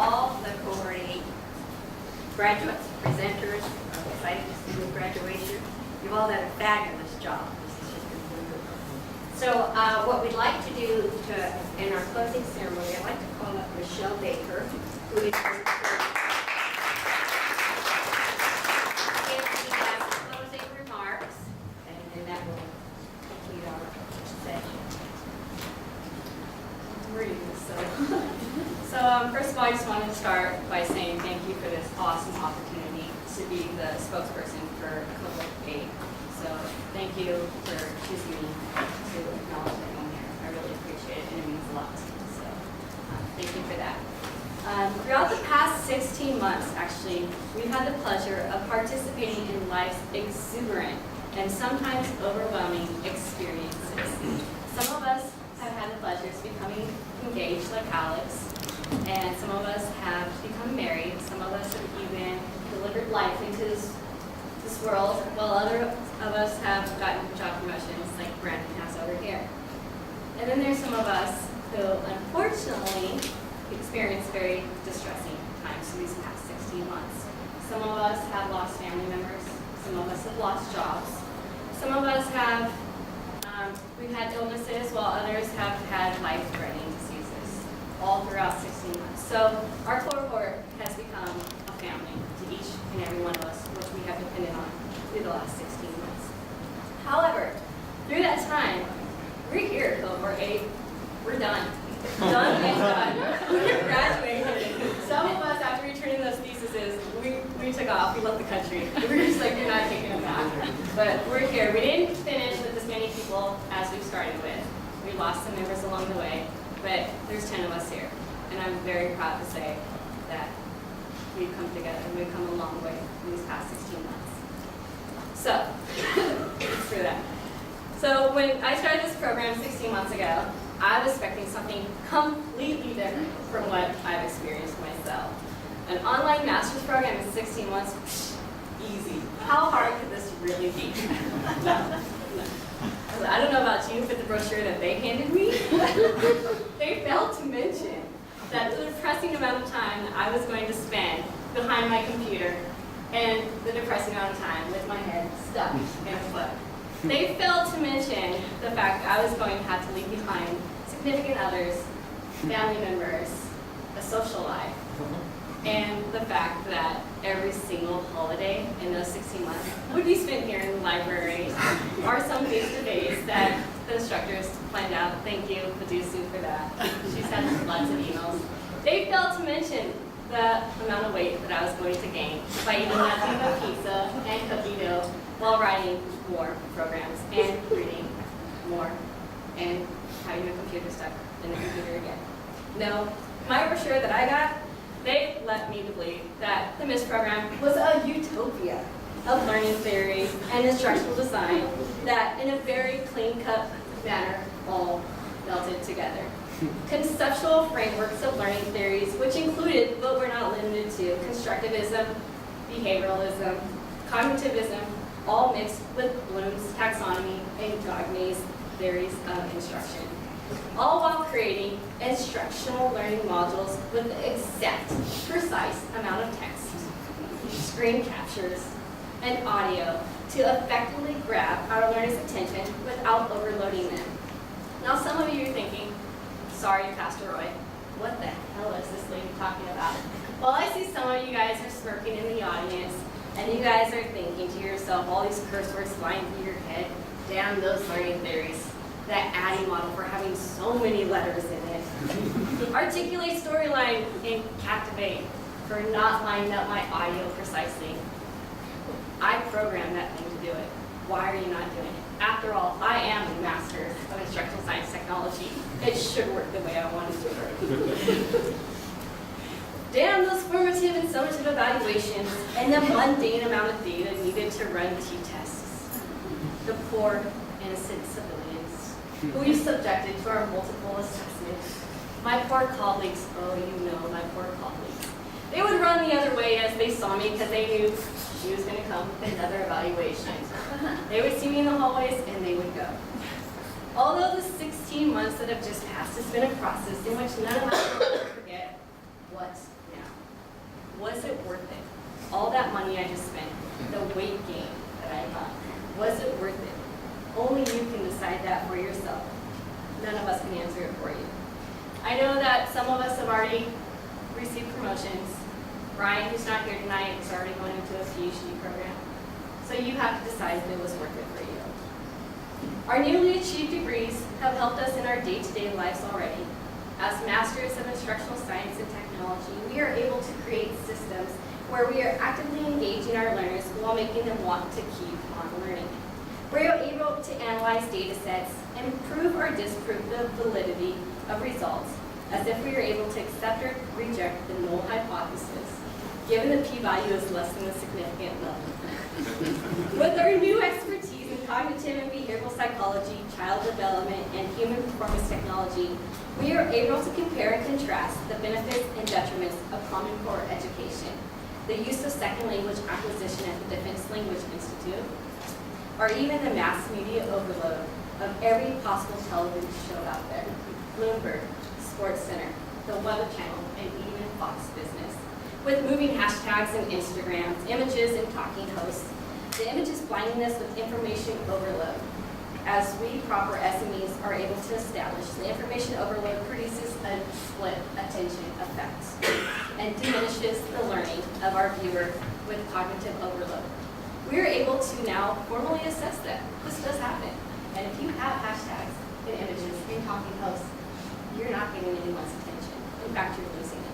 all the cohort 8 graduates, presenters, are excited to see the graduation. You've all done a fabulous job. This has just been wonderful. So what we'd like to do in our closing ceremony, I'd like to call up Michelle Baker, who is going to give the closing remarks, and then that will complete our session. So first of all, I just wanted to start by saying thank you for this awesome opportunity to be the spokesperson for Cohort 8. So thank you for choosing me to acknowledge everyone here. I really appreciate it, and it means a lot to me. So thank you for that. Throughout the past 16 months, actually, we've had the pleasure of participating in life's exuberant and sometimes overwhelming experiences. Some of us have had the pleasure of becoming engaged like Alex, and some of us have become married. Some of us have even delivered life into this world, while other of us have gotten job promotions like Brandon has over here. And then there's some of us who unfortunately experienced very distressing times through these past 16 months. Some of us have lost family members. Some of us have lost jobs. Some of us have we've had illnesses, while others have had life-threatening diseases all throughout 16 months. So our cohort has become a family to each and every one of us, which we have depended on through the last 16 months. However, through that time, we're here, cohort 8. We're done. Done and done. We're graduated. Some of us, after returning those theses, we took off. We left the country. We were just like, you're not taking them back. But we're here. We didn't finish with as many people as we started with. We lost some members along the way, but there's 10 of us here. And I'm very proud to say that we've come together and we've come a long way in these past 16 months. So, screw that. So when I started this program 16 months ago, I was expecting something completely different from what I've experienced myself. An online master's program in 16 months, easy. How hard could this really be? I don't know about you, but the brochure that they handed me, they failed to mention that the depressing amount of time that I was going to spend behind my computer and the depressing amount of time with my head stuck in a book. They failed to mention the fact that I was going to have to leave behind significant others, family members, a social life, and the fact that every single holiday in those 16 months would be spent here in the library, or some face-to-face that the instructors planned out. Thank you, Padusu, for that. She's had lots of emails. They failed to mention the amount of weight that I was going to gain by eating nothing but pizza and cookie dough while writing more programs and reading more and having my computer stuck in the computer again. No, my brochure that I got, they led me to believe that the MISS program was a utopia of learning theory and instructional design that in a very clean-cut manner all melted together. Conceptual frameworks of learning theories, which included, but were not limited to, constructivism, behavioralism, cognitivism, all mixed with Bloom's taxonomy and Diogenes' theories of instruction, all while creating instructional learning modules with the exact, precise amount of text, screen captures, and audio to effectively grab our learners' attention without overloading them. Now some of you are thinking, sorry, Pastor Roy, what the hell is this lady talking about? Well, I see some of you guys are smirking in the audience, and you guys are thinking to yourself, all these curse words flying through your head, damn those learning theories, that ADDIE model for having so many letters in it. Articulate storyline and captivate for not lining up my audio precisely. I programmed that thing to do it. Why are you not doing it? After all, I am a master of instructional science technology. It should work the way I want it to work. Damn those formative and summative evaluations and the mundane amount of data needed to run t-tests. The poor, innocent civilians who we subjected to our multiple assessments. My poor colleagues, oh you know, my poor colleagues. They would run the other way as they saw me because they knew she was going to come with another evaluation. They would see me in the hallways and they would go. Although the 16 months that have just passed has been a process in which none of us will forget what Was it worth it? All that money I just spent, the weight gain that I got, was it worth it? Only you can decide that for yourself. None of us can answer it for you. I know that some of us have already received promotions. Ryan, who's not here tonight, is already going into a PhD program. So you have to decide if it was worth it for you. Our newly achieved degrees have helped us in our day-to-day lives already. As Masters of Instructional Science and Technology, we are able to create systems where we are actively engaging our learners while making them want to keep on learning. We are able to analyze data sets and prove or disprove the validity of results as if we are able to accept or reject the null hypothesis, given the p-value is less than a significant level. With our new expertise in cognitive and behavioral psychology, child development, and human performance technology, we are able to compare and contrast the benefits and detriments of Common Core education, the use of second language acquisition at the Defense Language Institute, or even the mass media overload of every possible television show out there, Bloomberg, SportsCenter, the Weather Channel, and even Fox Business. With moving hashtags and Instagrams, images and talking hosts, the image is blinding us with information overload. As we proper SMEs are able to establish, the information overload produces a split attention effect and diminishes the learning of our viewer with cognitive overload. We are able to now formally assess that this does happen. And if you have hashtags and images and talking hosts, you're not getting anyone's attention. In fact, you're losing it.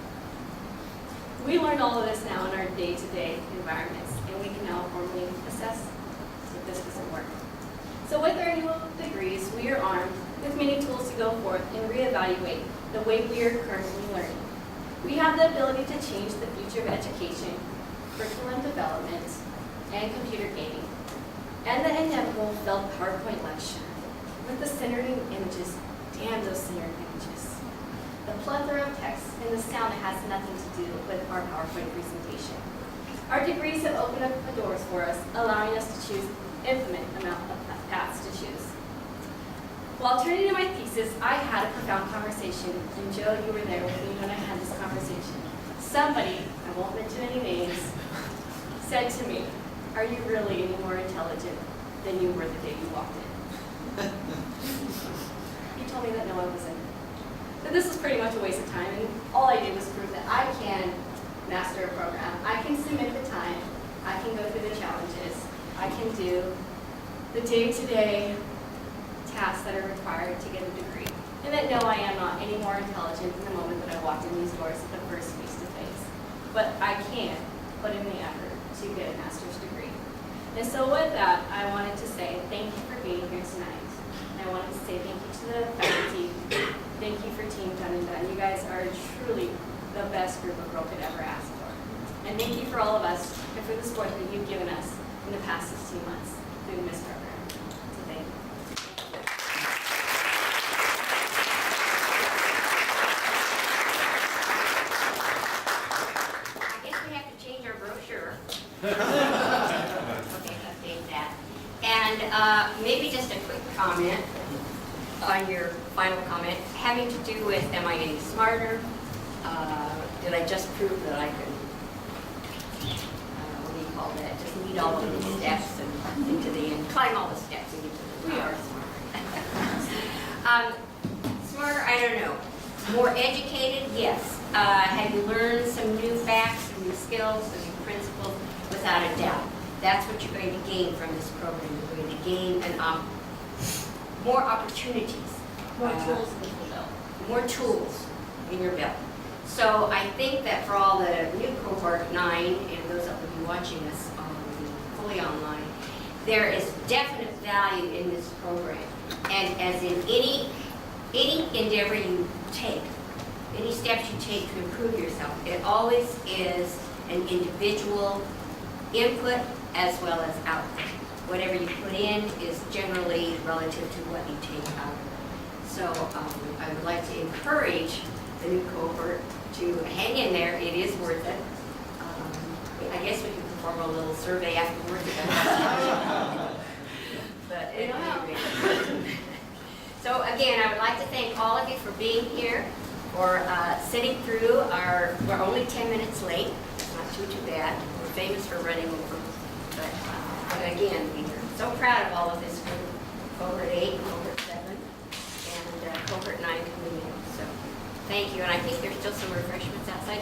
We learned all of this now in our day-to-day environments, and we can now formally assess if this doesn't work. So with our new degrees, we are armed with many tools to go forth and reevaluate the way we are currently learning. We have the ability to change the future of education, curriculum development, and computer gaming, and the inevitable failed PowerPoint lecture with the centering images. Damn those centered images. The plethora of text and the sound that has nothing to do with our PowerPoint presentation. Our degrees have opened up the doors for us, allowing us to choose infinite amount of paths to choose. While turning to my thesis, I had a profound conversation, and Joe, you were there with me when I had this conversation. Somebody, I won't mention any names, said to me, "Are you really any more intelligent than you were the day you walked in?" He told me that no, I wasn't. That this was pretty much a waste of time, and all I did was prove that I can master a program. I can submit the time. I can go through the challenges. I can do the day-to-day tasks that are required to get a degree. And that no, I am not any more intelligent than the moment that I walked in these doors at the first face-to-face. But I can put in the effort to get a master's degree. And so with that, I wanted to say thank you for being here tonight. And I wanted to say thank you to the faculty. Thank you for Team Done and Done. You guys are truly the best group a girl could ever ask for. And thank you for all of us and for the support that you've given us in the past 16 months through the MISS program. So thank you. I guess we have to change our brochure. Okay, update that. And maybe just a quick comment on your final comment, having to do with am I getting smarter? Did I just prove that I could, what do you call that, just meet all of the steps and into the end, climb all the steps and get to the top? We are smarter. Smarter, I don't know. More educated, yes. Have you learned some new facts, some new skills, some new principles? Without a doubt. That's what you're going to gain from this program. You're going to gain more opportunities. More tools in the belt. More tools in your belt. So I think that for all the new cohort 9 and those that will be watching us fully online, there is definite value in this program. And as in any endeavor you take, any steps you take to improve yourself, it always is an individual input as well as output. Whatever you put in is generally relative to what you take out of it. So I would like to encourage the new cohort to hang in there. It is worth it. I guess we could perform a little survey afterwards. But anyway. So again, I would like to thank all of you for being here, for sitting through we're only 10 minutes late. too bad. We're famous for running over. But again, we're so proud of all of this group, cohort 8, cohort 7, and cohort 9 coming in. So thank you, and I think there's still some refreshments outside.